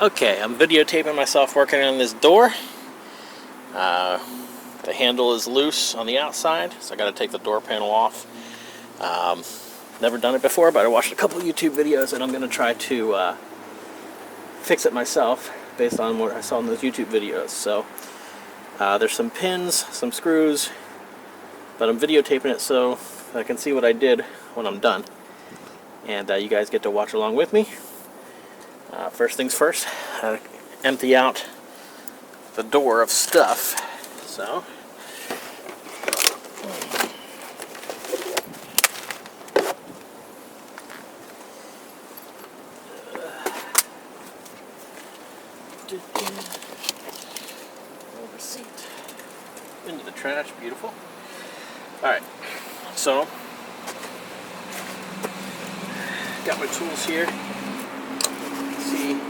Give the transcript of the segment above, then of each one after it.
Okay, I'm videotaping myself working on this door. The handle is loose on the outside, so I got to take the door panel off. Never done it before, but I watched a couple YouTube videos and I'm going to try to fix it myself based on what I saw in those YouTube videos. So there's some pins, some screws, but I'm videotaping it so I can see what I did when I'm done. And you guys get to watch along with me. First things first, empty out the door of stuff. So, receipt into the trash, beautiful. All right, so got my tools here. See,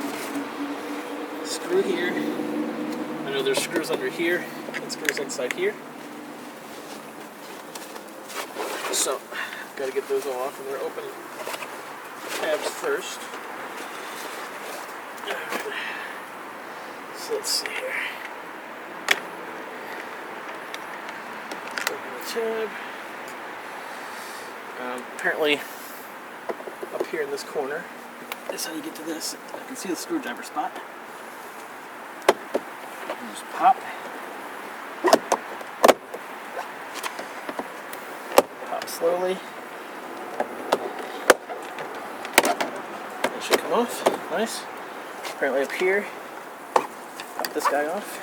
screw here. I know there's screws under here and screws inside here. So, gotta get those all off, and they're open tabs first. Alright. So let's see here. Open the tab. Apparently, up here in this corner, that's how you get to this. I can see the screwdriver spot. Just pop. Pop slowly. It should come off. Nice. Apparently up here, pop this guy off.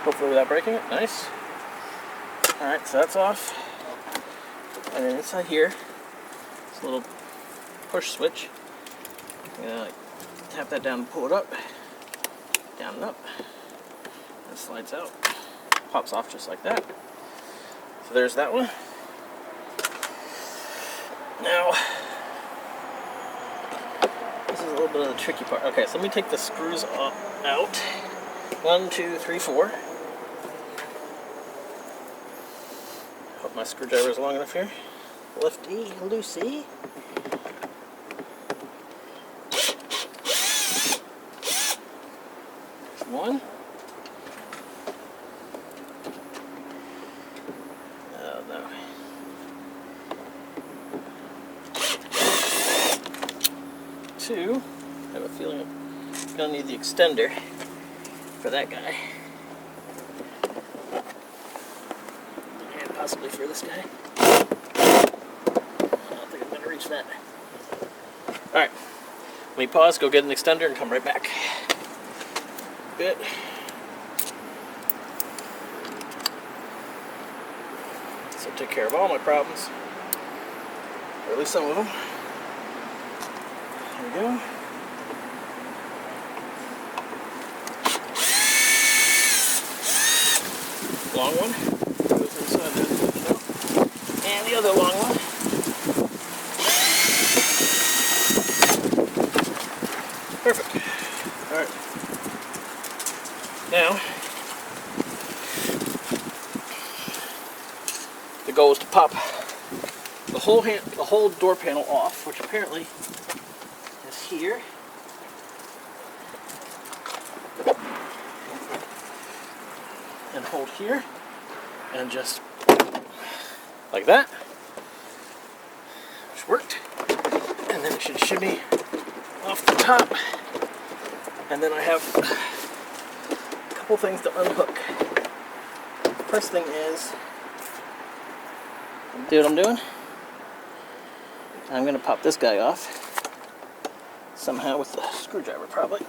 Hopefully without breaking it. Nice. Alright, so that's off. And then inside here, this little push switch. I'm gonna tap that down and pull it up, down and up. It slides out, pops off just like that. So there's that one. Now, this is a little bit of the tricky part. Okay, so let me take the screws out. 1, 2, 3, 4. Hope my screwdriver is long enough here. Lefty, loosey. One. Oh no. Two. I have a feeling I'm gonna need the extender for that guy. And possibly for this guy. I don't think I'm gonna reach that. Alright. Let me pause, go get an extender, and come right back. Bit. So take care of all my problems, or at least some of them. There we go. Long one goes inside there, and the other long one. Perfect. All right. Now, the goal is to pop the whole door panel off, which apparently is here. And hold here, and just like that, which worked. And then it should shimmy off the top, and then I have couple things to unhook. First thing is, see what I'm doing? I'm going to pop this guy off somehow with the screwdriver, probably.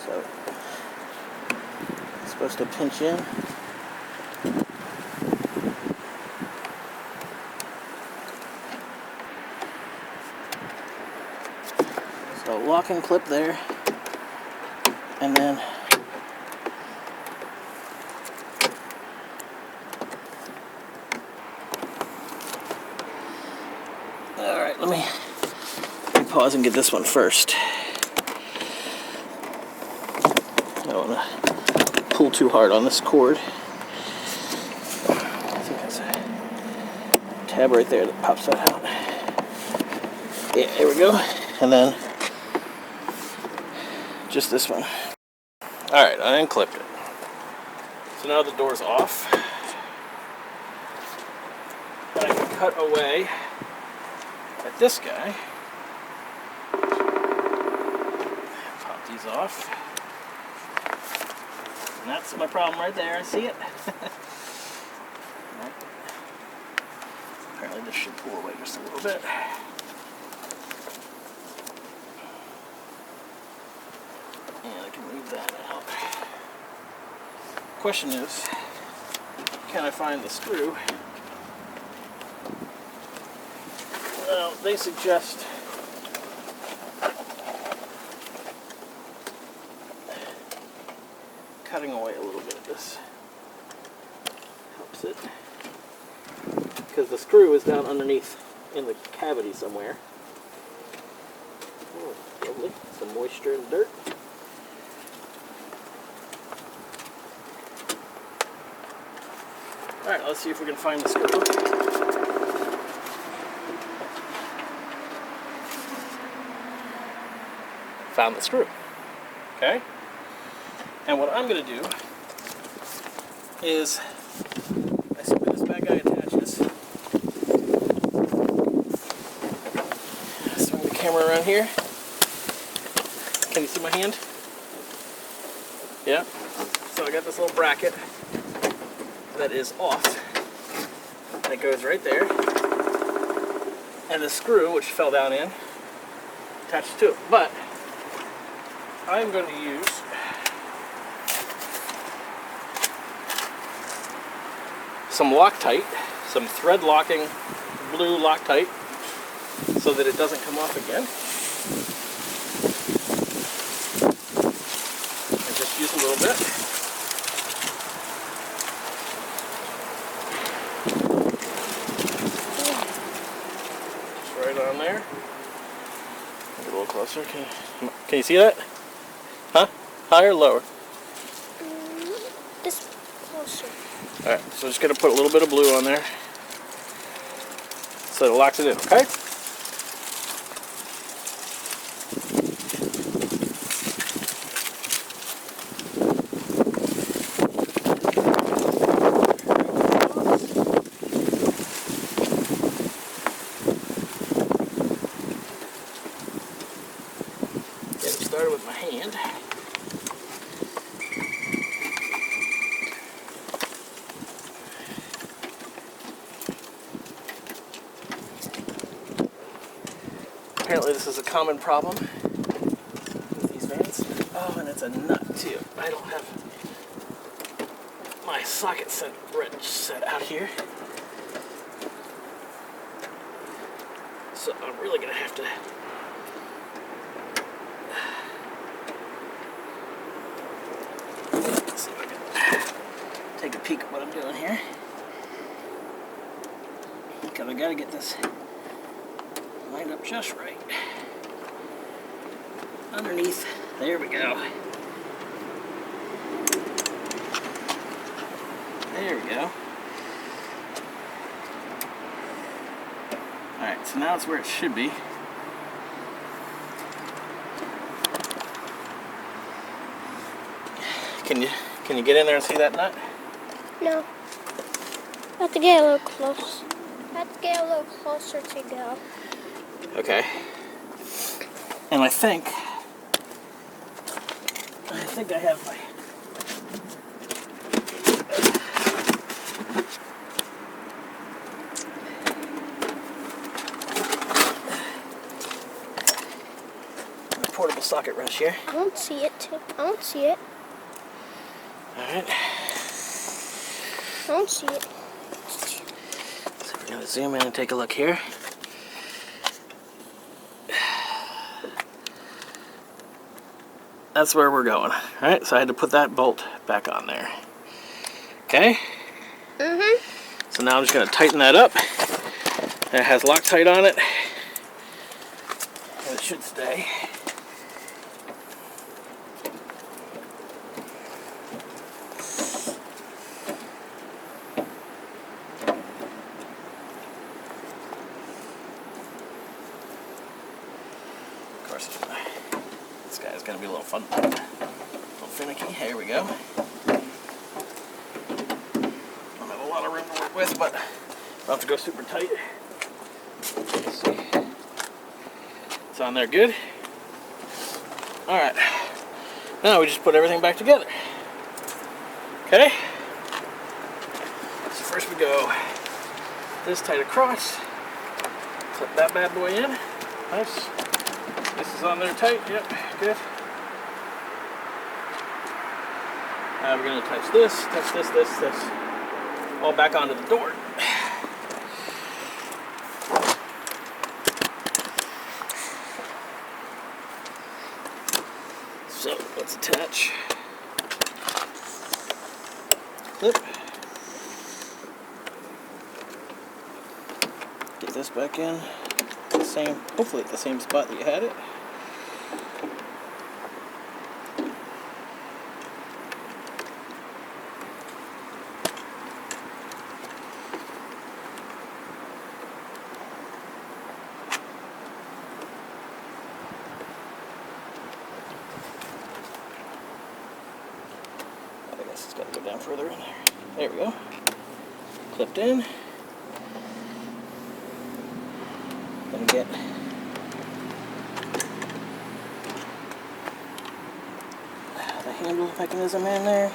So it's supposed to pinch in. So lock and clip there, and then alright, let me pause and get this one first. I don't want to pull too hard on this cord. tab right there that pops that out. Yeah, there we go. And then just this one. Alright, I unclipped it. So now the door's off. And I can cut away at this guy. Pop these off. And that's my problem right there. I see it. Apparently this should pull away just a little bit. And I can move that out. Question is, can I find the screw? Well, they suggest cutting away a little bit of this. Helps it. Because the screw is down underneath in the cavity somewhere. Oh, lovely. Some moisture and dirt. Alright, let's see if we can find the screw. Found the screw. Okay? And what I'm going to do is, I see where this bad guy attaches. Swing the camera around here. Can you see my hand? Yeah? So I got this little bracket that is off. And it goes right there. And the screw, which fell down in, attached to it. But I'm going to use some Loctite, some thread locking blue Loctite, so that it doesn't come off again. And just use a little bit. Just right on there. Get a little closer. Can you see that? Huh? Higher or lower? This closer. Alright, so just going to put a little bit of blue on there so it locks it in, okay? Get it started with my hand. Apparently this is a common problem with these vans. Oh, and it's a nut too. I don't have my socket wrench set out here. So I'm really gonna have to let's see if I can take a peek at what I'm doing here. Because I gotta get this lined up just right. Underneath. There we go. There we go. Alright, so now it's where it should be. Can you get in there and see that nut? No. I have to get a little close. I have to get a little closer to go. Okay. And I think I have my portable socket wrench here. I don't see it too. I don't see it. Alright. I don't see it. So we're going to zoom in and take a look here. That's where we're going. Alright, so I had to put that bolt back on there. Okay? Mm-hmm. So now I'm just going to tighten that up. It has Loctite on it. And it should stay. going to be a little fun. A little finicky. Here we go. Don't have a lot of room to work with, but I'll have to go super tight. Let's see. It's on there good. Alright. Now we just put everything back together. Okay? So first we go this tight across. Clip that bad boy in. Nice. This is on there tight. Yep, good. Now we're going to touch this, this. All back onto the door. So let's attach. Clip. Get this back in. The same, hopefully at the same spot that you had it. I guess it's got to go down further in there. There we go. Clipped in. Gonna get the handle mechanism in there.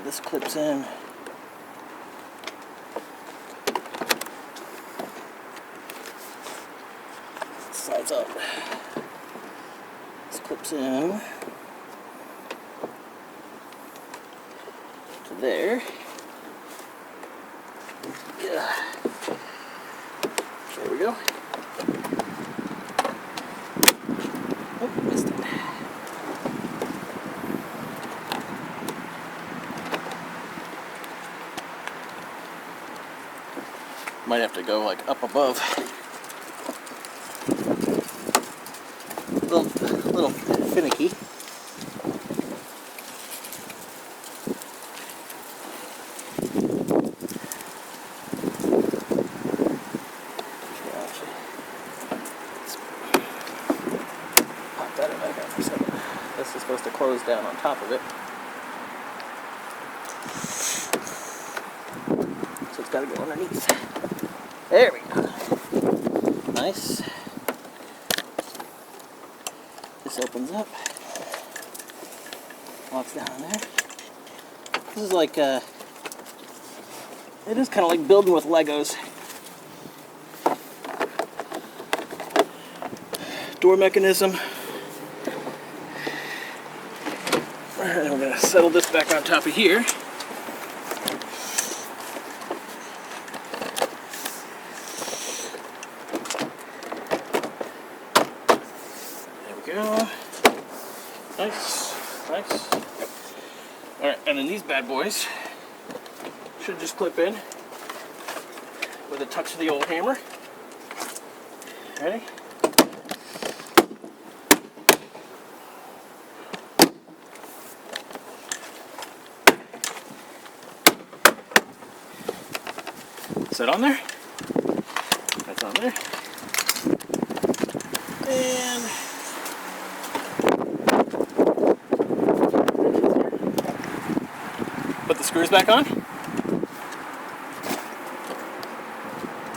This clips in. Slides up. This clips in to there. Yeah. There we go. Oh, missed it. Might have to go like up above. Little finicky. This is supposed to close down on top of it. So it's got to go underneath. There we go. Nice. This opens up. Locks down in there. This is like, it is kind of like building with Legos. Door mechanism. And we're going to settle this back on top of here. There we go. Nice, nice. Alright, and then these bad boys should just clip in with a touch of the old hammer. Ready? Is that on there? That's on there. And put the screws back on.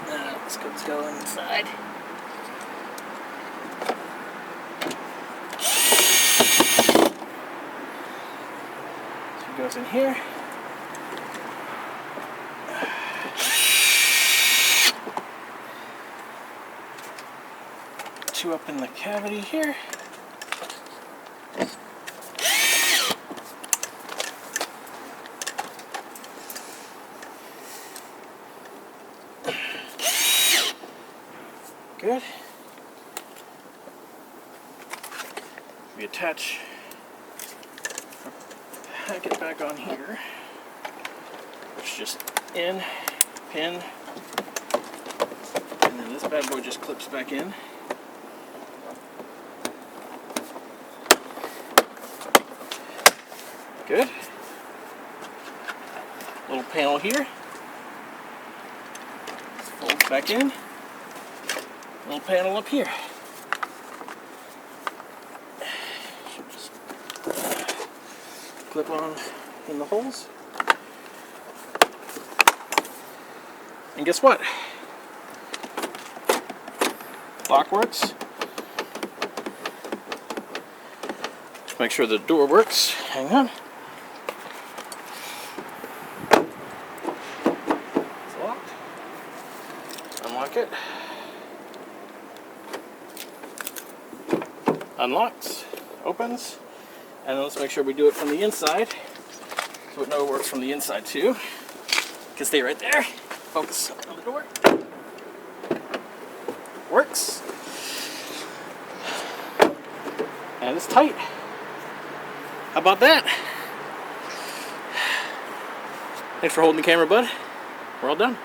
Let's go inside. So it goes in here. Two up in the cavity here. Good. We attach our packet back on here. It's just in, pin, and then this bad boy just clips back in. Good. Little panel here. Folds back in. Little panel up here. clip on in the holes. And guess what? Lock works. To make sure the door works, hang on. It's locked. Unlock it. Unlocks, opens, and then let's make sure we do it from the inside. So we know it works from the inside too. You can stay right there. Focus on the door. Works. And it's tight. How about that? Thanks for holding the camera, bud. We're all done.